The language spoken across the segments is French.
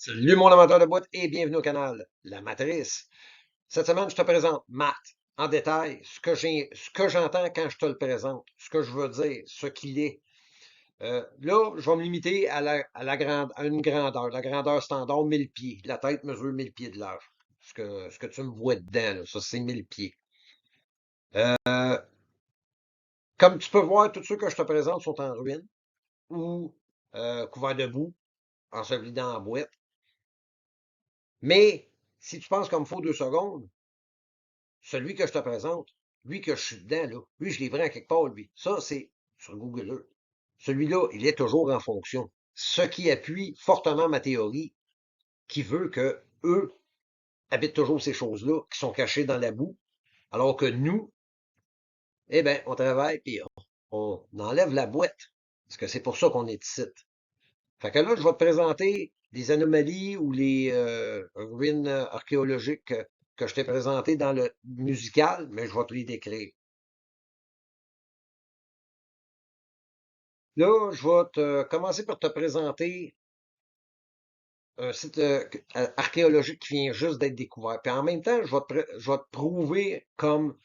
Salut mon amateur de boîte et bienvenue au canal La Matrice. Cette semaine, je te présente Matt en détail, ce que j'entends quand je te le présente, ce que je veux dire, ce qu'il est. Là, je vais me limiter à une grandeur, la grandeur standard, 1000 pieds. La tête mesure 1000 pieds de large. Ce que tu me vois dedans, là, ça c'est 1000 pieds. Euh, Comme tu peux voir, tous ceux que je te présente sont en ruine ou couverts de boue, ensevelis dans la boîte. Mais si tu penses comme faut 2 secondes, celui que je te présente, lui que je suis dedans, là, lui, je l'ai pris en quelque part, lui. Ça, c'est sur Google Earth. Celui-là, il est toujours en fonction. Ce qui appuie fortement ma théorie, qui veut que eux habitent toujours ces choses-là, qui sont cachées dans la boue, alors que nous, eh ben, on travaille et on enlève la boîte. Parce que c'est pour ça qu'on est ici. Fait que là, je vais te présenter des anomalies ou les ruines archéologiques que je t'ai présentées dans le musical, mais je vais te les décrire. Là, je vais commencer par te présenter un site archéologique qui vient juste d'être découvert. Puis en même temps, je vais te prouver comme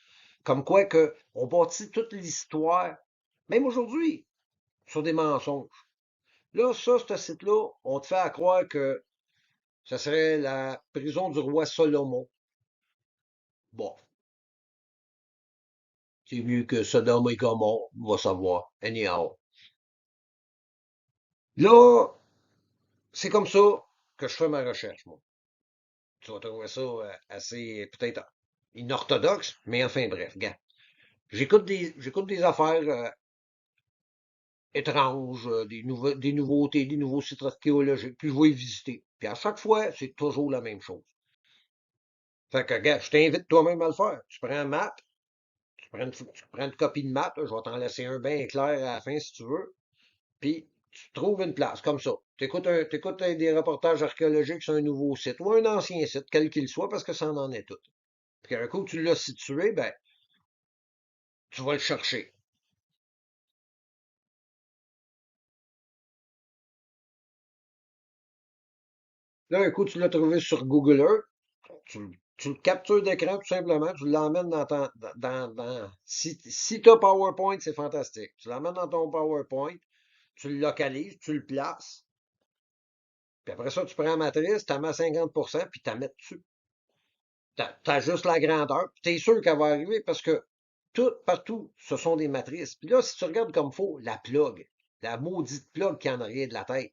quoi que on bâtit toute l'histoire, même aujourd'hui, sur des mensonges. Là, ça, ce site-là, on te fait à croire que ce serait la prison du roi Salomon. Bon, c'est mieux que Sodome et Gomorrhe, on va savoir. Anyhow. Là, c'est comme ça que je fais ma recherche, moi. Tu vas trouver ça assez peut-être inorthodoxe, mais enfin bref, gars. J'écoute des affaires étranges, des nouveautés, des nouveaux sites archéologiques, puis je vais y visiter. Puis à chaque fois, c'est toujours la même chose. Fait que, gars, je t'invite toi-même à le faire. Tu prends un map, tu prends une copie de map, là, je vais t'en laisser un bien clair à la fin si tu veux, puis tu trouves une place comme ça. T'écoutes des reportages archéologiques sur un nouveau site ou un ancien site, quel qu'il soit, parce que ça en est tout. Puis un coup, tu l'as situé, ben, tu vas le chercher. Là, un coup, tu l'as trouvé sur Google Earth, tu le captures d'écran tout simplement, tu l'emmènes si tu as PowerPoint, c'est fantastique. Tu l'emmènes dans ton PowerPoint, tu le localises, tu le places, puis après ça, tu prends la matrice, tu la mets à 50%, puis tu la mets dessus. Tu juste la grandeur, puis tu es sûr qu'elle va arriver parce que tout, partout, ce sont des matrices. Puis là, si tu regardes comme faut, la plug, la maudite plug qui en arrière de la tête,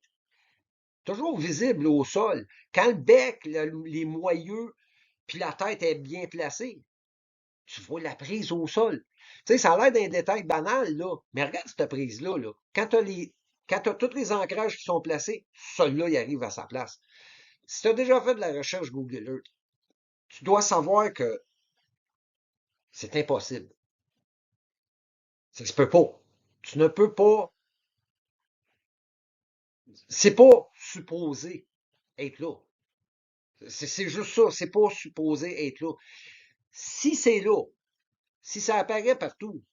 toujours visible au sol. Quand le bec, les moyeux, puis la tête est bien placée, tu vois la prise au sol. Tu sais, ça a l'air d'un détail banal, là, mais regarde cette prise-là, là. Quand tu as tous les ancrages qui sont placés, celui-là, il arrive à sa place. Si tu as déjà fait de la recherche Google Earth, tu dois savoir que c'est impossible. Ça se peut pas. Tu ne peux pas. C'est pas supposé être là. C'est juste ça. C'est pas supposé être là. Si c'est là, si ça apparaît partout,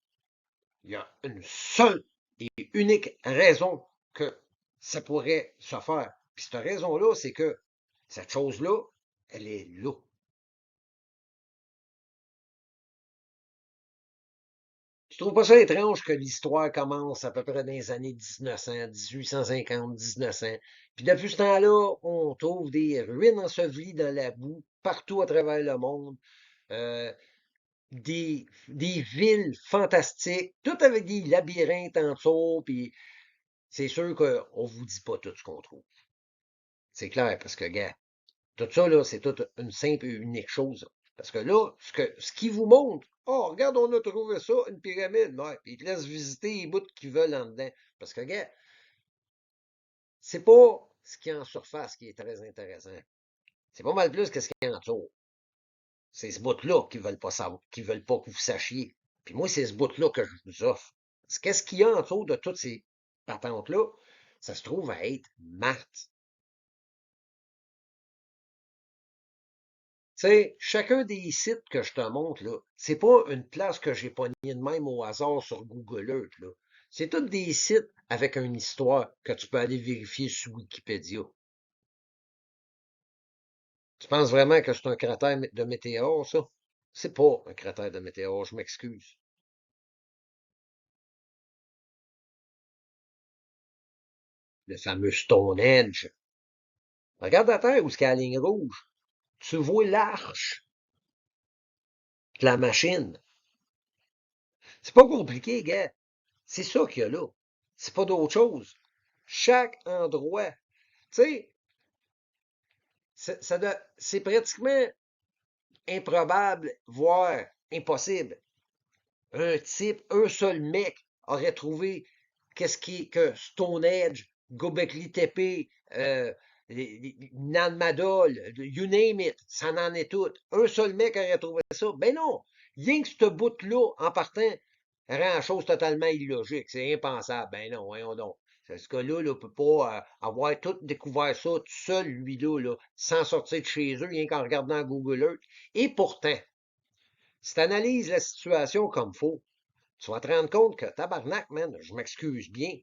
il y a une seule et unique raison que ça pourrait se faire. Puis cette raison-là, c'est que cette chose-là, elle est là. Tu trouves pas ça étrange que l'histoire commence à peu près dans les années 1900, 1850, 1900? Puis depuis ce temps-là, on trouve des ruines ensevelies dans la boue partout à travers le monde. Euh, des villes fantastiques, toutes avec des labyrinthes en dessous, puis c'est sûr qu'on vous dit pas tout ce qu'on trouve. C'est clair, parce que, gars, tout ça, là, c'est toute une simple et unique chose. Parce que là, ce qui vous montre, oh, regarde, on a trouvé ça, une pyramide. Ouais, puis ils te laissent visiter les bouts qu'ils veulent en dedans. Parce que, gars, c'est pas ce qui est en surface qui est très intéressant. C'est pas mal plus que ce qui est en dessous. C'est ce bout-là qu'ils veulent pas savoir, qu'ils veulent pas que vous sachiez. Puis moi, c'est ce bout-là que je vous offre. Qu'est-ce qu'il y a en dessous de toutes ces patentes-là? Ça se trouve à être maths. Tu sais, chacun des sites que je te montre, là, c'est pas une place que j'ai pognée de même au hasard sur Google Earth, là. C'est tous des sites avec une histoire que tu peux aller vérifier sur Wikipédia. Tu penses vraiment que c'est un cratère de météore, ça? C'est pas un cratère de météore, je m'excuse. Le fameux Stonehenge. Regarde la Terre où est-ce qu'il y a la ligne rouge. Tu vois l'arche de la machine. C'est pas compliqué, gars. C'est ça qu'il y a là. C'est pas d'autre chose. Chaque endroit, tu sais, c'est pratiquement improbable, voire impossible. Un type, un seul mec aurait trouvé qu'est-ce qui est que Stonehenge, Göbekli Tepe, Nan Madol, you name it, ça en est tout. Un seul mec aurait trouvé ça. Ben non, rien que ce bout-là, en partant, rend la chose totalement illogique. C'est impensable. Ben non, voyons donc. Ce gars-là ne peut pas avoir tout découvert ça tout seul, lui-là, là, sans sortir de chez eux, rien qu'en regardant Google Earth. Et pourtant, si tu analyses la situation comme faut, tu vas te rendre compte que tabarnak, man, je m'excuse bien,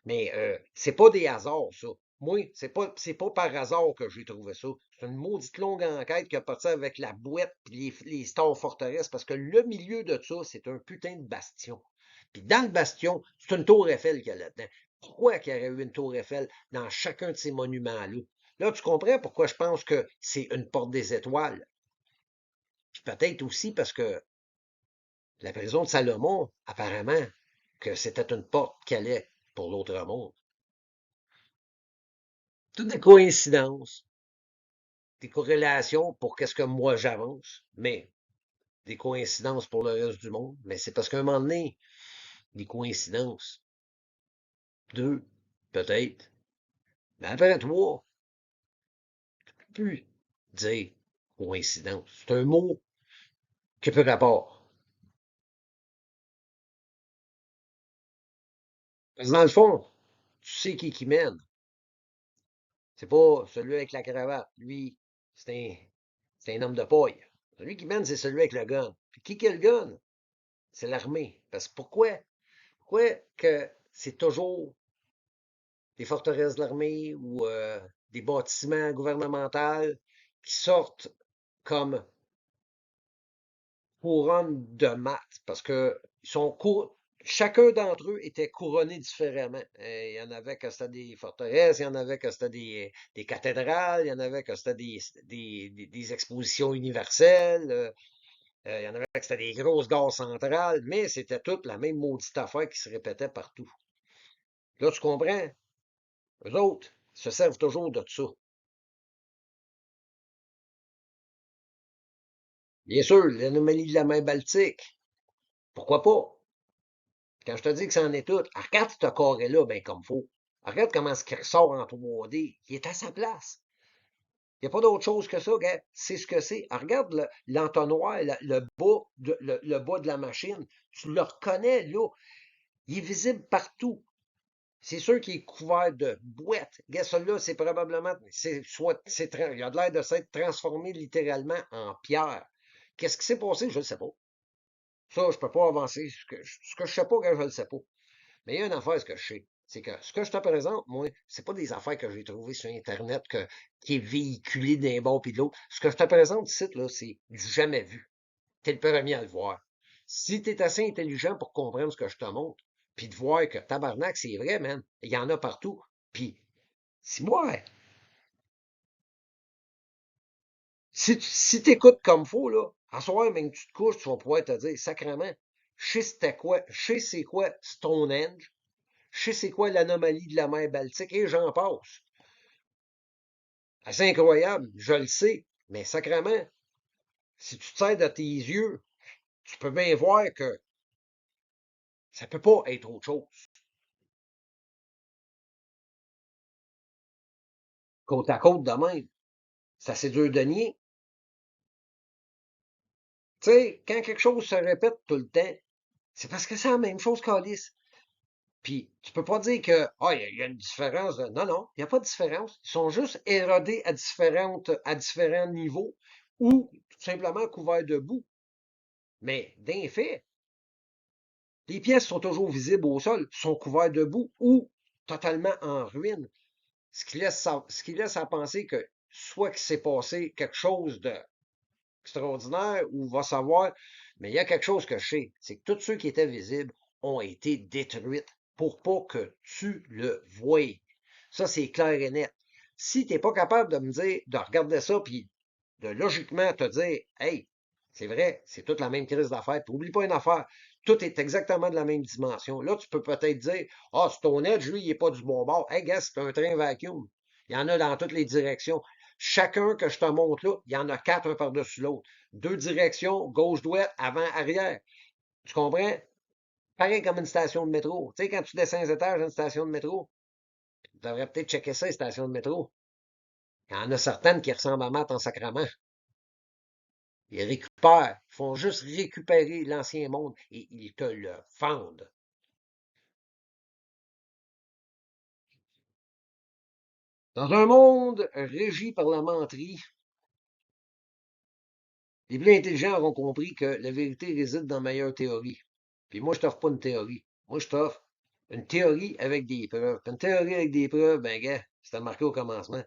mais c'est pas des hasards, ça. Moi, c'est pas par hasard que j'ai trouvé ça. C'est une maudite longue enquête qui a parti avec la boîte et les stores forteresses, parce que le milieu de ça, c'est un putain de bastion. Puis dans le bastion, c'est une tour Eiffel qu'il y a là-dedans. Pourquoi qu'il y aurait eu une tour Eiffel dans chacun de ces monuments-là? Là, tu comprends pourquoi je pense que c'est une porte des étoiles. Puis peut-être aussi parce que la prison de Salomon, apparemment, que c'était une porte qui allait pour l'autre monde. Toutes des coïncidences, des corrélations pour qu'est-ce que moi j'avance, mais des coïncidences pour le reste du monde. Mais c'est parce qu'à un moment donné, des coïncidences, deux, peut-être, mais après trois, tu peux plus dire coïncidence. C'est un mot qui peut rapport. Parce que dans le fond, tu sais qui mène. C'est pas celui avec la cravate. Lui, c'est un homme de paille. Celui qui mène, c'est celui avec le gun. Puis qui a le gun? C'est l'armée. Parce que pourquoi que c'est toujours des forteresses de l'armée ou des bâtiments gouvernementaux qui sortent comme couronne de maths? Parce que chacun d'entre eux était couronné différemment. Il y en avait que c'était des forteresses, il y en avait que c'était des cathédrales, il y en avait que c'était des expositions universelles. Il y en avait que c'était des grosses gares centrales, mais c'était toute la même maudite affaire qui se répétait partout. Là, tu comprends? Eux autres se servent toujours de ça. Bien sûr, l'anomalie de la mer Baltique, pourquoi pas? Quand je te dis que c'en est tout, regarde ce carré-là, ben comme faut. Regarde comment ce qui ressort en 3D. Il est à sa place. Il n'y a pas d'autre chose que ça, gars. C'est ce que c'est. Regarde l'entonnoir, le bas de la machine. Tu le reconnais, là. Il est visible partout. C'est sûr qu'il est couvert de boîtes. Regarde, celui-là, c'est probablement, il a l'air de s'être transformé littéralement en pierre. Qu'est-ce qui s'est passé? Je ne sais pas. Ça, je peux pas avancer. Ce que je sais pas, gars, je le sais pas. Mais il y a une affaire, ce que je sais. C'est que ce que je te présente, moi, c'est pas des affaires que j'ai trouvées sur Internet qui est véhiculé d'un bord puis de l'autre. Ce que je te présente ici, là, c'est du jamais vu. T'es le premier à le voir. Si t'es assez intelligent pour comprendre ce que je te montre, puis de voir que tabarnak, c'est vrai, man, il y en a partout. Puis, si moi, si t'écoutes comme faut, là, à soir, même que tu te couches, tu vas pouvoir te dire, sacrément, je sais c'est quoi Stonehenge, je sais c'est quoi l'anomalie de la mer Baltique, et j'en passe. C'est incroyable, je le sais, mais sacrément, si tu te sers de tes yeux, tu peux bien voir que ça peut pas être autre chose. Côte à côte de même. Ça, c'est dur de nier. Tu sais, quand quelque chose se répète tout le temps, c'est parce que c'est la même chose qu'Alice. Puis, tu peux pas dire que, il y a une différence. Non, non, il n'y a pas de différence. Ils sont juste érodés à différents niveaux ou tout simplement couverts de boue. Mais, d'un fait, les pièces sont toujours visibles au sol, sont couvertes de boue ou totalement en ruine. Ce qui laisse à penser que soit qu'il s'est passé quelque chose d'extraordinaire ou va savoir, mais il y a quelque chose que je sais, c'est que tous ceux qui étaient visibles ont été détruits pour pas que tu le voies. Ça, c'est clair et net. Si tu n'es pas capable de me dire, de regarder ça, puis de logiquement te dire, hey, c'est vrai, c'est toute la même crise d'affaires. Puis oublie pas une affaire, tout est exactement de la même dimension. Là, tu peux peut-être dire, ah, Stone Edge, lui, il n'est pas du bon bord. Hey, gars, c'est un train vacuum. Il y en a dans toutes les directions. Chacun que je te montre là, il y en a quatre un par-dessus l'autre. Deux directions, gauche-droite, avant, arrière. Tu comprends? Pareil comme une station de métro. Tu sais, quand tu descends les étages d'une station de métro, tu devrais peut-être checker ça, les stations de métro. Il y en a certaines qui ressemblent à Matt en sacrament. Ils récupèrent, ils font juste récupérer l'ancien monde et ils te le vendent. Dans un monde régi par la menterie, les plus intelligents auront compris que la vérité réside dans la meilleure théorie. Puis moi, je t'offre pas une théorie. Moi, je t'offre une théorie avec des preuves. Puis une théorie avec des preuves, ben, gars, c'était marqué au commencement.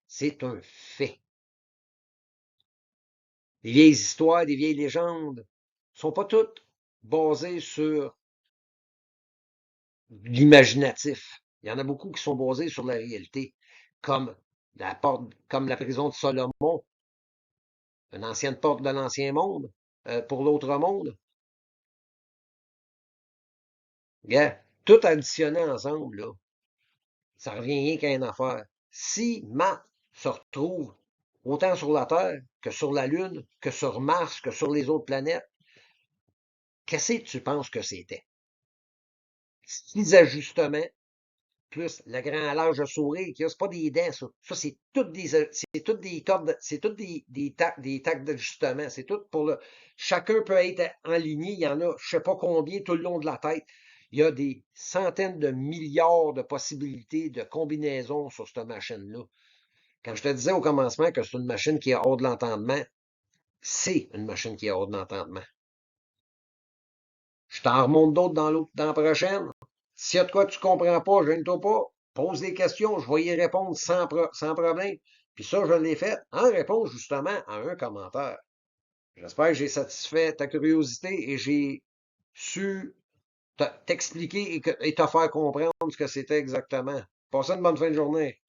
C'est un fait. Les vieilles histoires, des vieilles légendes sont pas toutes basées sur l'imaginatif. Il y en a beaucoup qui sont basés sur la réalité, comme comme la prison de Salomon, une ancienne porte de l'ancien monde, pour l'autre monde. Regarde, tout additionné ensemble, là, ça revient rien qu'à une affaire. Si Matt se retrouve autant sur la Terre que sur la Lune, que sur Mars, que sur les autres planètes, qu'est-ce que tu penses que c'était? Six ajustements plus le grand large de sourire c'est pas des dents, ça. Ça, c'est toutes des cordes, c'est toutes des tacs d'ajustement. C'est tout pour le. Chacun peut être aligné. Il y en a, je sais pas combien, tout le long de la tête. Il y a des centaines de milliards de possibilités de combinaisons sur cette machine-là. Quand je te disais au commencement que c'est une machine qui est hors de l'entendement, c'est une machine qui est hors de l'entendement. Je t'en remonte d'autres dans la prochaine. S'il y a de quoi que tu comprends pas, gêne-toi pas. Pose des questions, je vais y répondre sans problème. Puis ça, je l'ai fait en réponse justement à un commentaire. J'espère que j'ai satisfait ta curiosité et j'ai su t'expliquer et te faire comprendre ce que c'était exactement. Passez une bonne fin de journée.